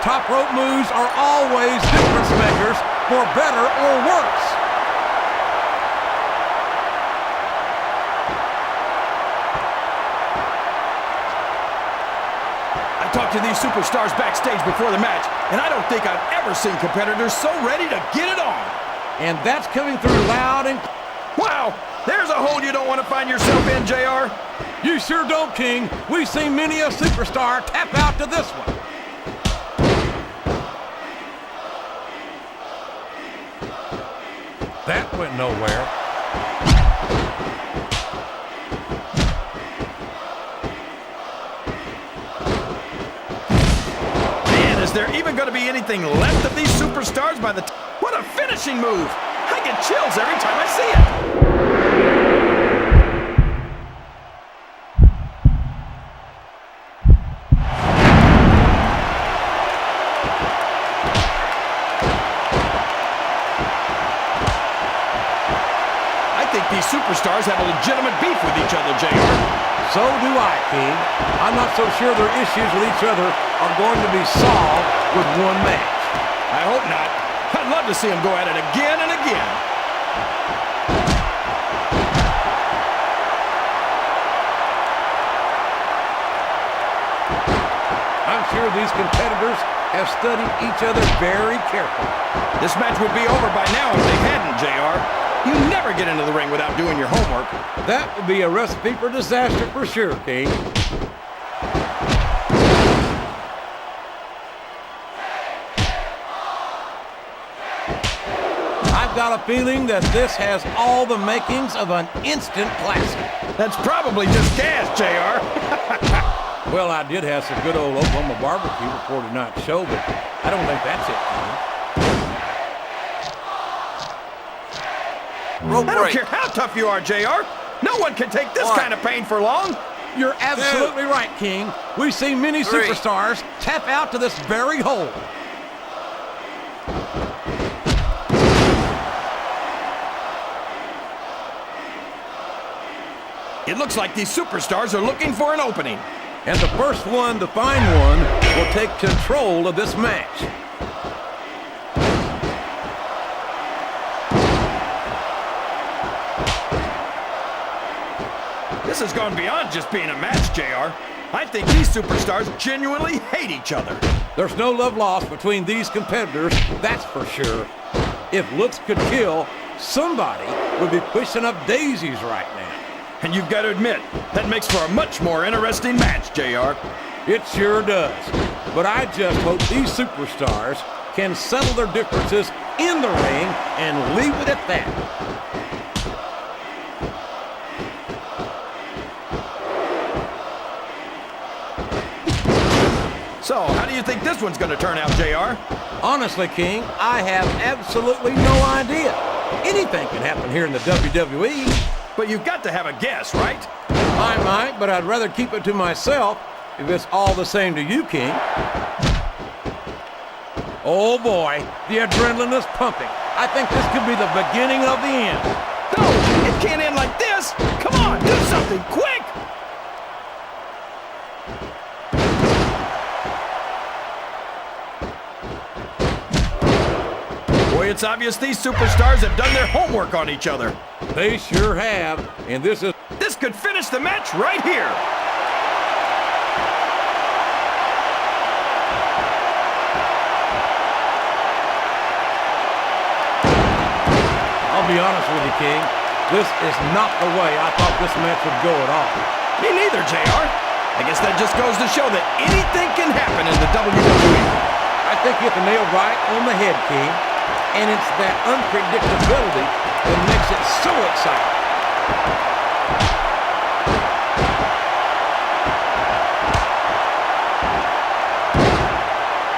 top rope moves are always difference makers, for better or worse. I talked to these superstars backstage before the match, and I don't think I've ever seen competitors so ready to get it on. And that's coming through loud and... Wow! There's a hole you don't want to find yourself in, JR. You sure don't, King. We've seen many a superstar tap out to this one. That went nowhere. Man, is there even going to be anything left of these superstars by the time? What a finishing move! I get chills every time I see it. These superstars have a legitimate beef with each other, JR. So do I, King. I'm not so sure their issues with each other are going to be solved with one match. I hope not. I'd love to see them go at it again and again. I'm sure these competitors have studied each other very carefully. This match would be over by now if they hadn't, JR. You never get into the ring without doing your homework. That would be a recipe for disaster for sure, King. I've got a feeling that this has all the makings of an instant classic. That's probably just gas, JR. Well, I did have some good old Oklahoma barbecue before tonight's show, but I don't think that's it, King. I don't care how tough you are, JR. No one can take this kind of pain for long. You're absolutely right, King. We've seen many superstars tap out to this very hole. It looks like these superstars are looking for an opening. And the first one to find one will take control of this match. This has gone beyond just being a match, JR. I think these superstars genuinely hate each other. There's no love lost between these competitors, that's for sure. If looks could kill, somebody would be pushing up daisies right now. And you've got to admit, that makes for a much more interesting match, JR. It sure does. But I just hope these superstars can settle their differences in the ring and leave it at that. So, how do you think this one's going to turn out, JR? Honestly, King, I have absolutely no idea. Anything can happen here in the WWE. But you've got to have a guess, right? I might, but I'd rather keep it to myself if it's all the same to you, King. Oh boy, the adrenaline is pumping. I think this could be the beginning of the end. No, it can't end like this. Come on, do something quick. Boy, it's obvious these superstars have done their homework on each other. They sure have, and this could finish the match right here. I'll be honest with you, King. This is not the way I thought this match would go at all. Me neither, JR. I guess that just goes to show that anything can happen in the WWE. I think you hit the nail right on the head, King. And it's that unpredictability that makes it so exciting.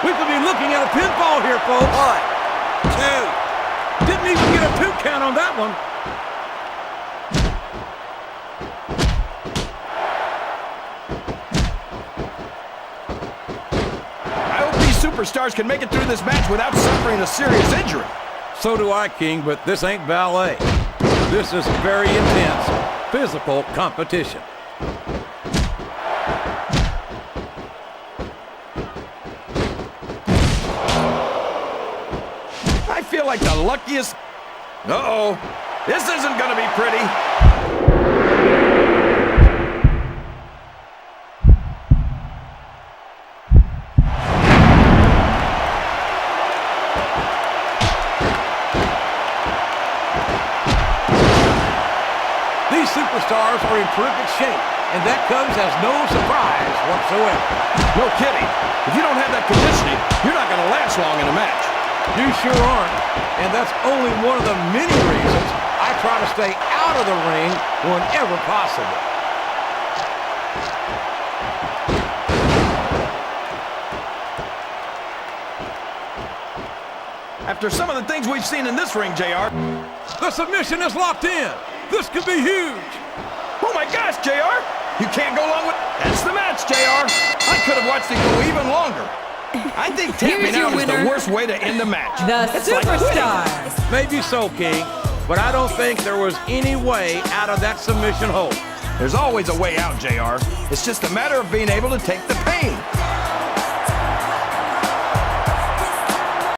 We could be looking at a pinfall here, folks. 1, 2. Didn't even get a 2 count on that one. Superstars can make it through this match without suffering a serious injury. So do I, King, but this ain't ballet. This is very intense, physical competition. feel like the luckiest... Uh-oh. This isn't going to be pretty. These superstars are in terrific shape, and that comes as no surprise whatsoever. No kidding. If you don't have that conditioning, you're not going to last long in a match. You sure aren't, and that's only one of the many reasons I try to stay out of the ring whenever possible. After some of the things we've seen in this ring, JR. The submission is locked in. This could be huge. Oh my gosh, JR! You can't go along with... That's the match, JR. I could have watched it go even longer. I think tapping out is the worst way to end a match. The Superstars. Maybe so, King, but I don't think there was any way out of that submission hold. There's always a way out, JR. It's just a matter of being able to take the pain.